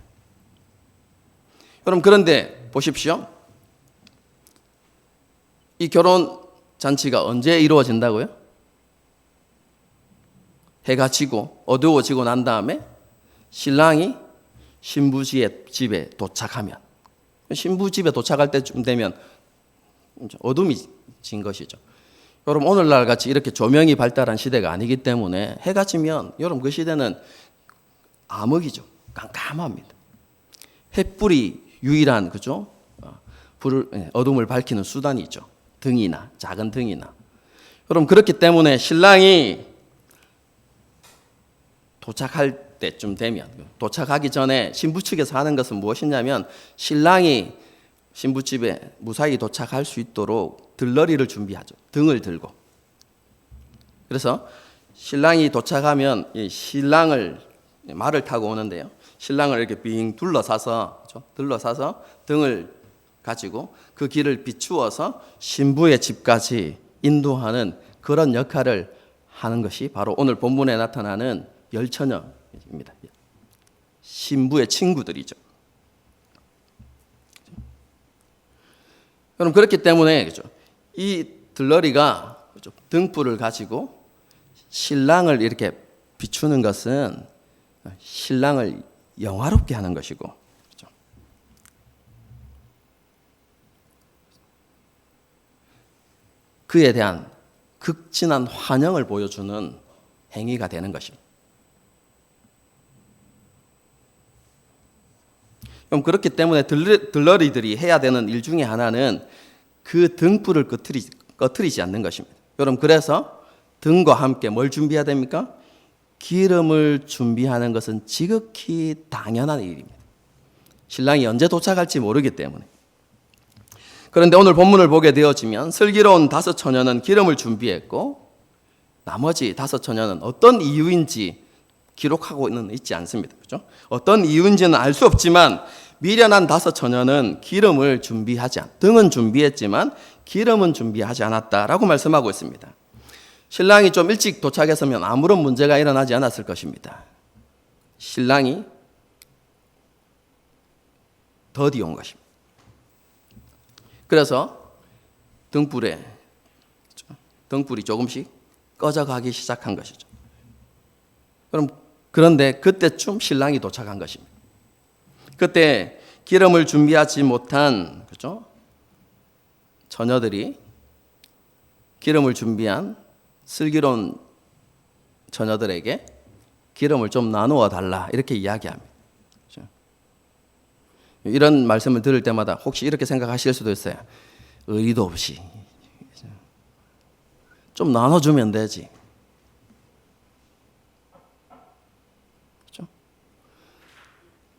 여러분, 그런데 보십시오. 이 결혼 잔치가 언제 이루어진다고요? 해가 지고 어두워지고 난 다음에 신랑이 신부 집에 도착하면, 신부 집에 도착할 때쯤 되면 어둠이 진 것이죠. 여러분, 오늘날 같이 이렇게 조명이 발달한 시대가 아니기 때문에 해가 지면, 여러분, 그 시대는 암흑이죠. 깜깜합니다. 햇불이 유일한, 그죠? 어둠을 밝히는 수단이죠. 등이나 작은 등이나. 여러분, 그렇기 때문에 신랑이 도착할 때쯤 되면, 도착하기 전에 신부 측에서 하는 것은 무엇이냐면 신랑이 신부집에 무사히 도착할 수 있도록 들러리를 준비하죠. 등을 들고. 그래서 신랑이 도착하면 이 신랑을, 말을 타고 오는데요, 신랑을 이렇게 빙 둘러싸서, 그렇죠? 둘러싸서 등을 가지고 그 길을 비추어서 신부의 집까지 인도하는 그런 역할을 하는 것이 바로 오늘 본문에 나타나는 열처녀입니다. 신부의 친구들이죠. 그럼 그렇기 때문에, 그렇죠, 이 들러리가, 그렇죠, 등불을 가지고 신랑을 이렇게 비추는 것은 신랑을 영화롭게 하는 것이고, 그렇죠, 그에 대한 극진한 환영을 보여주는 행위가 되는 것입니다. 그럼 그렇기 때문에 들러리들이 해야 되는 일 중에 하나는 그 등불을 꺼트리지 않는 것입니다. 여러분, 그래서 등과 함께 뭘 준비해야 됩니까? 기름을 준비하는 것은 지극히 당연한 일입니다. 신랑이 언제 도착할지 모르기 때문에. 그런데 오늘 본문을 보게 되어지면 슬기로운 5 처녀는 기름을 준비했고 나머지 5 처녀는 어떤 이유인지 기록하고는 있지 않습니다. 그렇죠? 어떤 이유인지는 알 수 없지만 미련한 5 처녀는 기름을 등은 준비했지만 기름은 준비하지 않았다라고 말씀하고 있습니다. 신랑이 좀 일찍 도착했으면 아무런 문제가 일어나지 않았을 것입니다. 신랑이 더디 온 것입니다. 그래서 등불이 조금씩 꺼져가기 시작한 것이죠. 그런데 그때쯤 신랑이 도착한 것입니다. 그때 기름을 준비하지 못한, 그죠? 처녀들이 기름을 준비한 슬기로운 처녀들에게 기름을 좀 나누어 달라 이렇게 이야기합니다. 그죠? 이런 말씀을 들을 때마다 혹시 이렇게 생각하실 수도 있어요. 의리도 없이 좀 나눠주면 되지. 그렇죠?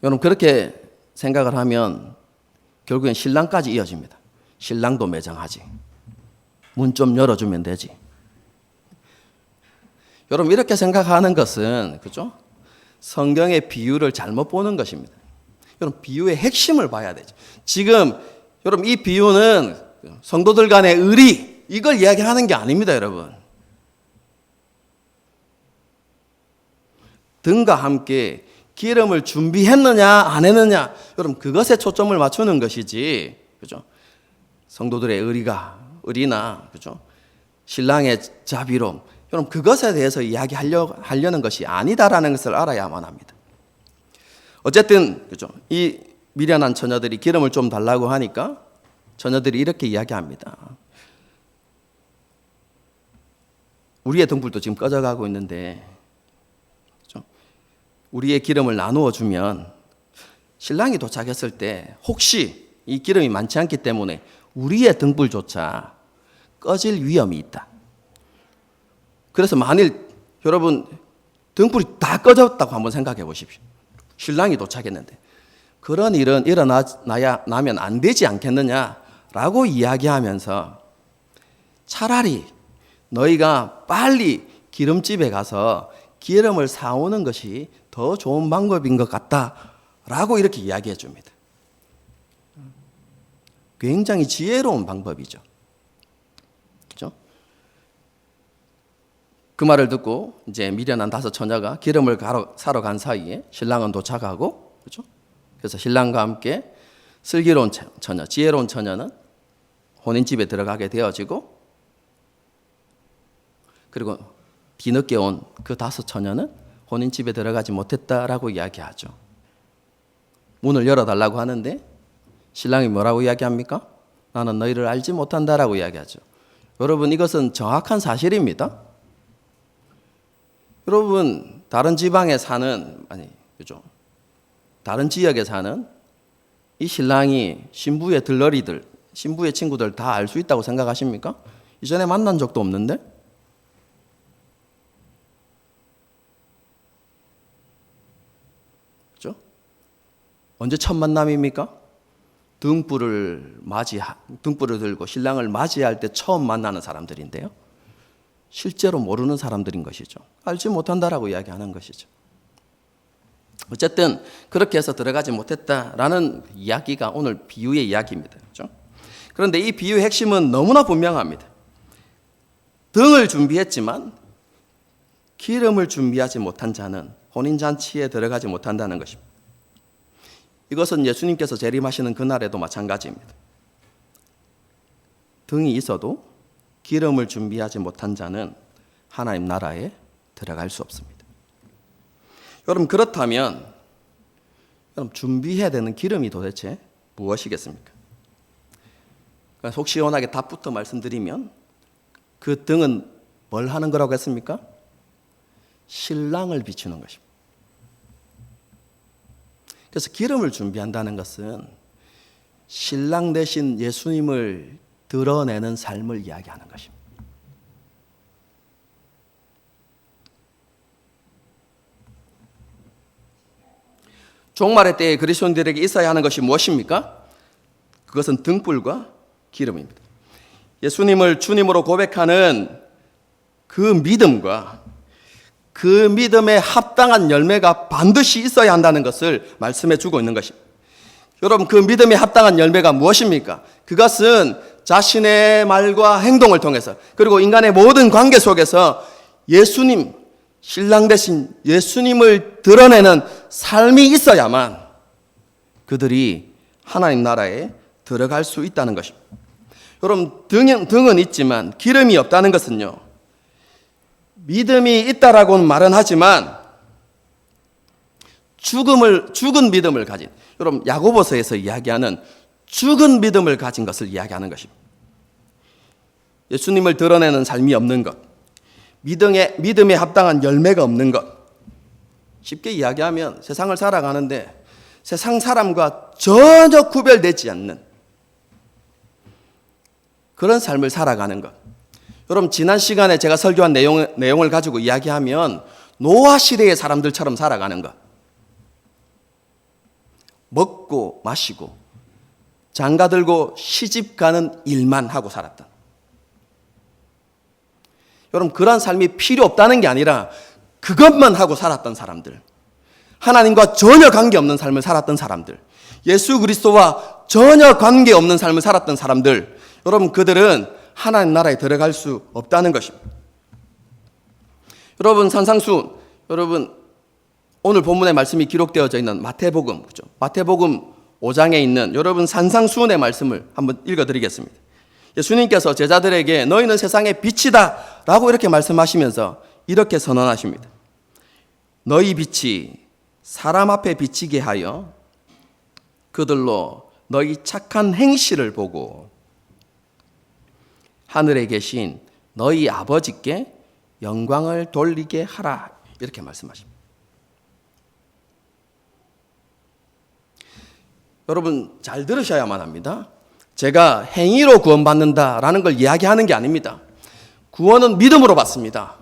여러분 그렇게 생각을 하면 결국엔 신랑까지 이어집니다. 신랑도 매장하지. 문 좀 열어주면 되지. 여러분 이렇게 생각하는 것은 그죠? 성경의 비유를 잘못 보는 것입니다. 여러분 비유의 핵심을 봐야 되죠. 지금 여러분 이 비유는 성도들 간의 의리 이걸 이야기하는 게 아닙니다, 여러분. 등과 함께 기름을 준비했느냐 안 했느냐 여러분 그것에 초점을 맞추는 것이지, 그죠? 성도들의 의리나 그죠? 신랑의 자비로움 여러분 그것에 대해서 이야기하려는 것이 아니다라는 것을 알아야만 합니다. 어쨌든 그죠? 이 미련한 처녀들이 기름을 좀 달라고 하니까 처녀들이 이렇게 이야기합니다. 우리의 등불도 지금 꺼져가고 있는데 그죠? 우리의 기름을 나누어 주면 신랑이 도착했을 때 혹시 이 기름이 많지 않기 때문에 우리의 등불조차 꺼질 위험이 있다. 그래서 만일 여러분 등불이 다 꺼졌다고 한번 생각해 보십시오. 신랑이 도착했는데 그런 일은 일어나면 안 되지 않겠느냐라고 이야기하면서 차라리 너희가 빨리 기름집에 가서 기름을 사오는 것이 더 좋은 방법인 것 같다라고 이렇게 이야기해 줍니다. 굉장히 지혜로운 방법이죠. 그렇죠? 그 말을 듣고 이제 미련한 5 처녀가 기름을 사러 간 사이에 신랑은 도착하고, 그렇죠? 그래서 신랑과 함께 슬기로운 처녀, 지혜로운 처녀는 혼인집에 들어가게 되어지고, 그리고 뒤늦게 온 그 5 처녀는 혼인집에 들어가지 못했다라고 이야기하죠. 문을 열어달라고 하는데 신랑이 뭐라고 이야기합니까? 나는 너희를 알지 못한다라고 이야기하죠. 여러분 이것은 정확한 사실입니다. 여러분 다른 지방에 사는 그죠? 다른 지역에 사는 이 신랑이 신부의 들러리들, 신부의 친구들 다 알 수 있다고 생각하십니까? 이전에 만난 적도 없는데? 그죠? 언제 첫 만남입니까? 등불을 들고 신랑을 맞이할 때 처음 만나는 사람들인데요. 실제로 모르는 사람들인 것이죠. 알지 못한다라고 이야기하는 것이죠. 어쨌든 그렇게 해서 들어가지 못했다라는 이야기가 오늘 비유의 이야기입니다. 그렇죠? 그런데 이 비유의 핵심은 너무나 분명합니다. 등을 준비했지만 기름을 준비하지 못한 자는 혼인잔치에 들어가지 못한다는 것입니다. 이것은 예수님께서 재림하시는 그날에도 마찬가지입니다. 등이 있어도 기름을 준비하지 못한 자는 하나님 나라에 들어갈 수 없습니다. 여러분 그렇다면 여러분 준비해야 되는 기름이 도대체 무엇이겠습니까? 속 시원하게 답부터 말씀드리면 그 등은 뭘 하는 거라고 했습니까? 신랑을 비추는 것입니다. 그래서 기름을 준비한다는 것은 신랑 대신 예수님을 드러내는 삶을 이야기하는 것입니다. 종말의 때에 그리스도인들에게 있어야 하는 것이 무엇입니까? 그것은 등불과 기름입니다. 예수님을 주님으로 고백하는 그 믿음과 그 믿음에 합당한 열매가 반드시 있어야 한다는 것을 말씀해 주고 있는 것입니다. 여러분 그 믿음에 합당한 열매가 무엇입니까? 그것은 자신의 말과 행동을 통해서 그리고 인간의 모든 관계 속에서 예수님, 신랑 대신 예수님을 드러내는 삶이 있어야만 그들이 하나님 나라에 들어갈 수 있다는 것입니다. 여러분 등은 있지만 기름이 없다는 것은요, 믿음이 있다라고는 말은 하지만 죽은 믿음을 가진, 여러분 야고보서에서 이야기하는 죽은 믿음을 가진 것을 이야기하는 것입니다. 예수님을 드러내는 삶이 없는 것, 믿음에 합당한 열매가 없는 것. 쉽게 이야기하면 세상을 살아가는데 세상 사람과 전혀 구별되지 않는 그런 삶을 살아가는 것. 여러분 지난 시간에 제가 설교한 내용을 가지고 이야기하면 노아 시대의 사람들처럼 살아가는 것. 먹고 마시고 장가 들고 시집 가는 일만 하고 살았던. 여러분 그런 삶이 필요 없다는 게 아니라 그것만 하고 살았던 사람들. 하나님과 전혀 관계없는 삶을 살았던 사람들. 예수 그리스도와 전혀 관계없는 삶을 살았던 사람들. 여러분 그들은 하나님 나라에 들어갈 수 없다는 것입니다. 여러분 산상수, 여러분 오늘 본문의 말씀이 기록되어져 있는 마태복음, 그렇죠? 마태복음 5장에 있는 여러분 산상수훈의 말씀을 한번 읽어드리겠습니다. 예수님께서 제자들에게 너희는 세상의 빛이다 라고 이렇게 말씀하시면서 이렇게 선언하십니다. 너희 빛이 사람 앞에 비치게 하여 그들로 너희 착한 행실을 보고 하늘에 계신 너희 아버지께 영광을 돌리게 하라 이렇게 말씀하십니다. 여러분 잘 들으셔야만 합니다. 제가 행위로 구원받는다라는 걸 이야기하는 게 아닙니다. 구원은 믿음으로 받습니다.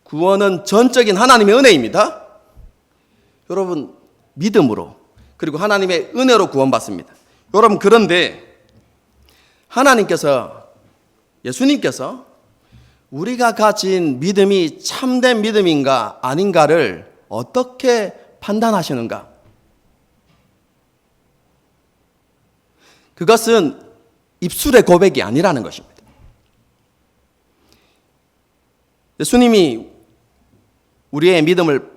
구원은 전적인 하나님의 은혜입니다. 여러분 믿음으로 그리고 하나님의 은혜로 구원받습니다. 여러분 그런데 예수님께서 우리가 가진 믿음이 참된 믿음인가 아닌가를 어떻게 판단하시는가? 그것은 입술의 고백이 아니라는 것입니다. 예수님이 우리의 믿음을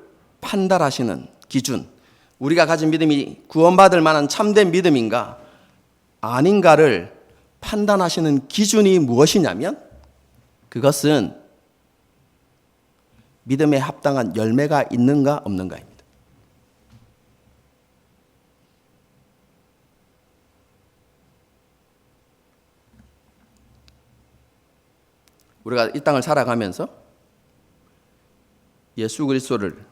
판단하시는 기준, 우리가 가진 믿음이 구원받을 만한 참된 믿음인가 아닌가를 판단하시는 기준이 무엇이냐면 그것은 믿음에 합당한 열매가 있는가 없는가입니다. 우리가 이 땅을 살아가면서 예수 그리스도를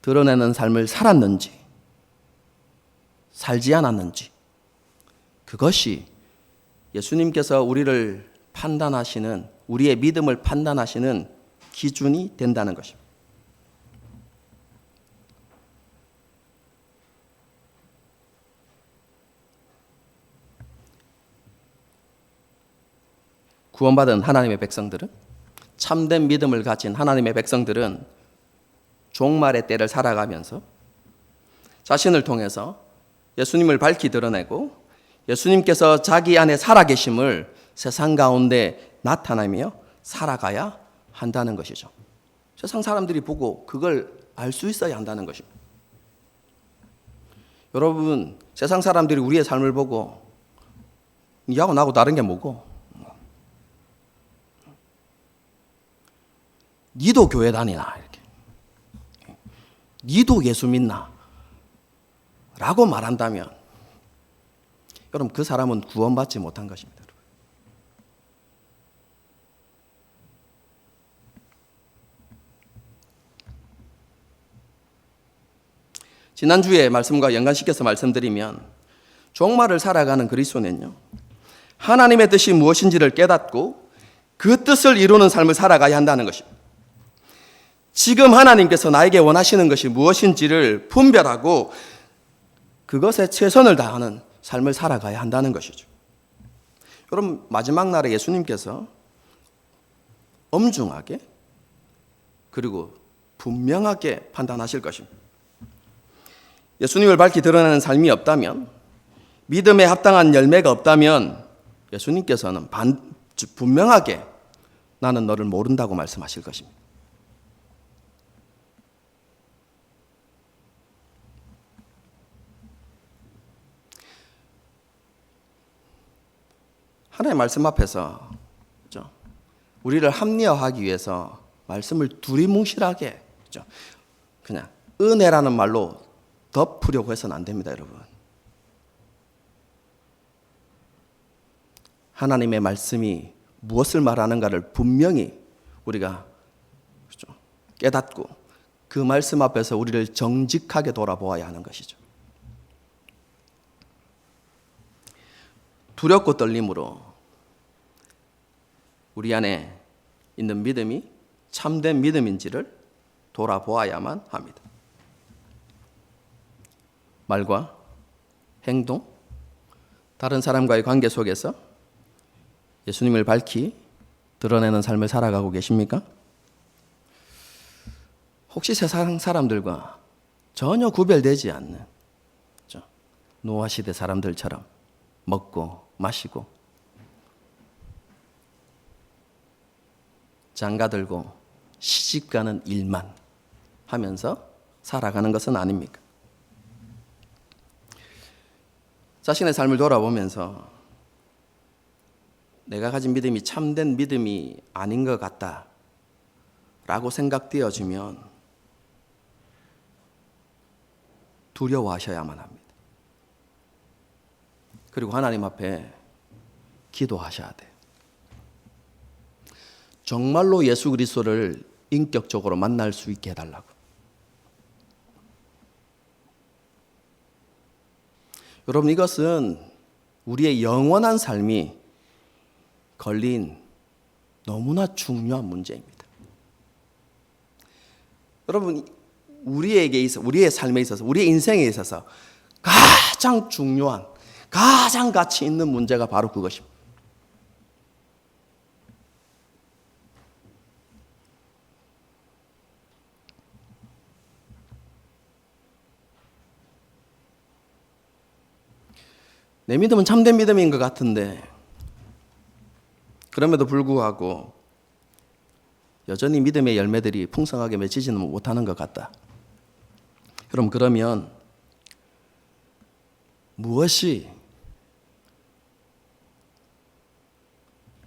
드러내는 삶을 살았는지 살지 않았는지 그것이 예수님께서 우리를 판단하시는 우리의 믿음을 판단하시는 기준이 된다는 것입니다. 구원받은 하나님의 백성들은 참된 믿음을 가진 하나님의 백성들은 종말의 때를 살아가면서 자신을 통해서 예수님을 밝히 드러내고 예수님께서 자기 안에 살아계심을 세상 가운데 나타내며 살아가야 한다는 것이죠. 세상 사람들이 보고 그걸 알 수 있어야 한다는 것입니다. 여러분 세상 사람들이 우리의 삶을 보고 니하고 나하고 다른 게 뭐고 니도 교회 다니나 이렇게 니도 예수 믿나 라고 말한다면 여러분 그 사람은 구원받지 못한 것입니다. 지난주에 말씀과 연관시켜서 말씀드리면 종말을 살아가는 그리스도는요 하나님의 뜻이 무엇인지를 깨닫고 그 뜻을 이루는 삶을 살아가야 한다는 것입니다. 지금 하나님께서 나에게 원하시는 것이 무엇인지를 분별하고 그것에 최선을 다하는 삶을 살아가야 한다는 것이죠. 여러분 마지막 날에 예수님께서 엄중하게 그리고 분명하게 판단하실 것입니다. 예수님을 밝히 드러내는 삶이 없다면 믿음에 합당한 열매가 없다면 예수님께서는 분명하게 나는 너를 모른다고 말씀하실 것입니다. 하나님의 말씀 앞에서 우리를 합리화하기 위해서 말씀을 두리뭉실하게 그냥 은혜라는 말로 덮으려고 해서는 안 됩니다, 여러분. 하나님의 말씀이 무엇을 말하는가를 분명히 우리가 깨닫고 그 말씀 앞에서 우리를 정직하게 돌아보아야 하는 것이죠. 두렵고 떨림으로 우리 안에 있는 믿음이 참된 믿음인지를 돌아보아야만 합니다. 말과 행동, 다른 사람과의 관계 속에서 예수님을 밝히 드러내는 삶을 살아가고 계십니까? 혹시 세상 사람들과 전혀 구별되지 않는 노아시대 사람들처럼 먹고 마시고 장가들고 시집가는 일만 하면서 살아가는 것은 아닙니까? 자신의 삶을 돌아보면서 내가 가진 믿음이 참된 믿음이 아닌 것 같다라고 생각되어지면 두려워하셔야만 합니다. 그리고 하나님 앞에 기도하셔야 돼요. 정말로 예수 그리스도를 인격적으로 만날 수 있게 해달라고. 여러분, 이것은 우리의 영원한 삶이 걸린 너무나 중요한 문제입니다. 여러분, 우리의 삶에 있어서, 우리의 인생에 있어서 가장 중요한, 가장 가치 있는 문제가 바로 그것입니다. 내 믿음은 참된 믿음인 것 같은데 그럼에도 불구하고 여전히 믿음의 열매들이 풍성하게 맺히지는 못하는 것 같다. 그러면 무엇이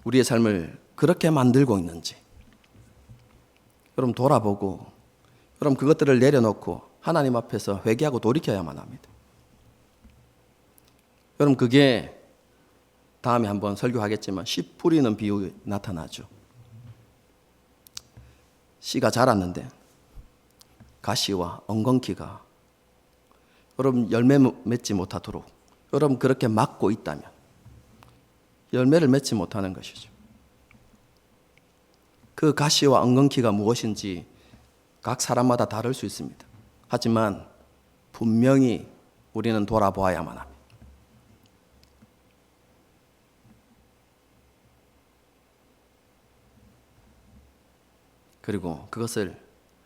우리의 삶을 그렇게 만들고 있는지 여러분 돌아보고 여러분 그것들을 내려놓고 하나님 앞에서 회개하고 돌이켜야만 합니다. 여러분 그게 다음에 한번 설교하겠지만 씨 뿌리는 비유가 나타나죠. 씨가 자랐는데 가시와 엉겅퀴가 여러분 열매 맺지 못하도록 여러분 그렇게 막고 있다면 열매를 맺지 못하는 것이죠. 그 가시와 엉겅퀴가 무엇인지 각 사람마다 다를 수 있습니다. 하지만 분명히 우리는 돌아보아야만 합니다. 그리고 그것을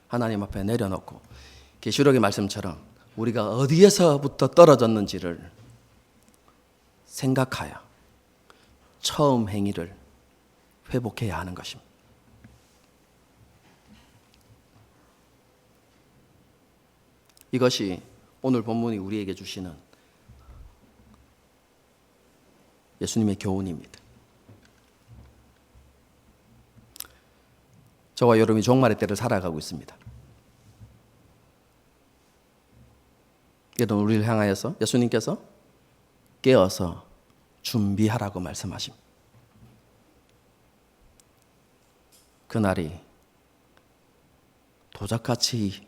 하나님 앞에 내려놓고 계시록의 말씀처럼 우리가 어디에서부터 떨어졌는지를 생각하여 처음 행위를 회복해야 하는 것입니다. 이것이 오늘 본문이 우리에게 주시는 예수님의 교훈입니다. 저와 여러분이 종말의 때를 살아가고 있습니다. 여러분 우리를 향하여서 예수님께서 깨어서 준비하라고 말씀하십니다. 그날이 도적같이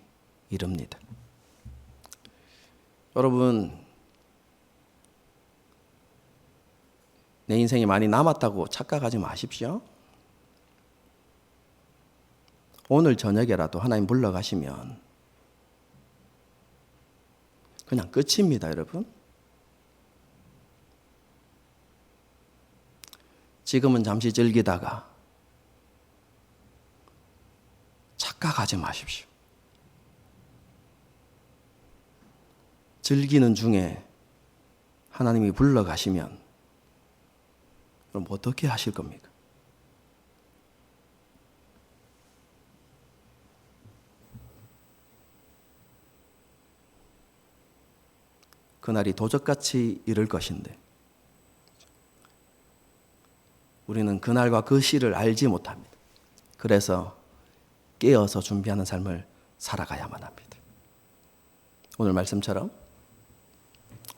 이릅니다. 여러분 내 인생이 많이 남았다고 착각하지 마십시오. 오늘 저녁에라도 하나님 불러가시면 그냥 끝입니다, 여러분. 지금은 잠시 즐기다가 착각하지 마십시오. 즐기는 중에 하나님이 불러가시면 그럼 어떻게 하실 겁니까? 그날이 도적같이 이를 것인데 우리는 그날과 그 시를 알지 못합니다. 그래서 깨어서 준비하는 삶을 살아가야만 합니다. 오늘 말씀처럼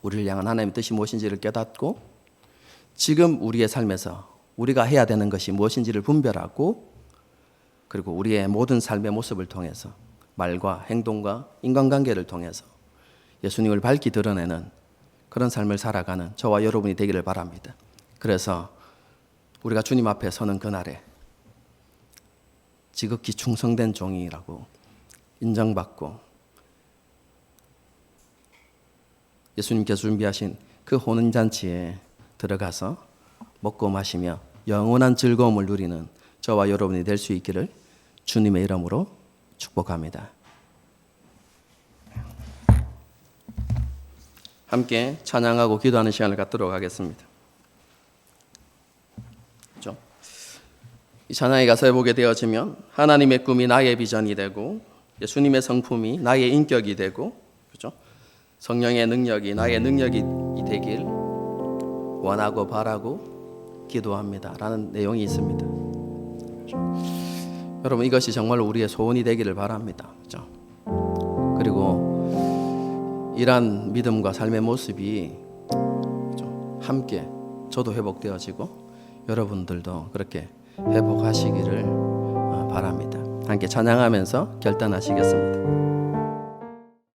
우리를 향한 하나님의 뜻이 무엇인지를 깨닫고 지금 우리의 삶에서 우리가 해야 되는 것이 무엇인지를 분별하고 그리고 우리의 모든 삶의 모습을 통해서 말과 행동과 인간관계를 통해서 예수님을 밝히 드러내는 그런 삶을 살아가는 저와 여러분이 되기를 바랍니다. 그래서 우리가 주님 앞에 서는 그날에 지극히 충성된 종이라고 인정받고 예수님께서 준비하신 그 혼인잔치에 들어가서 먹고 마시며 영원한 즐거움을 누리는 저와 여러분이 될 수 있기를 주님의 이름으로 축복합니다. 함께 찬양하고 기도하는 시간을 갖도록 하겠습니다. 그렇죠? 이 찬양의 가사에 보게 되어지면 하나님의 꿈이 나의 비전이 되고 예수님의 성품이 나의 인격이 되고 그렇죠? 성령의 능력이 나의 능력이 되길 원하고 바라고 기도합니다 라는 내용이 있습니다. 그렇죠? 여러분 이것이 정말로 우리의 소원이 되기를 바랍니다. 그렇죠? 그리고 이러한 믿음과 삶의 모습이 그렇죠? 함께 저도 회복되어지고 여러분들도 그렇게 회복하시기를 바랍니다. 함께 찬양하면서 결단하시겠습니다.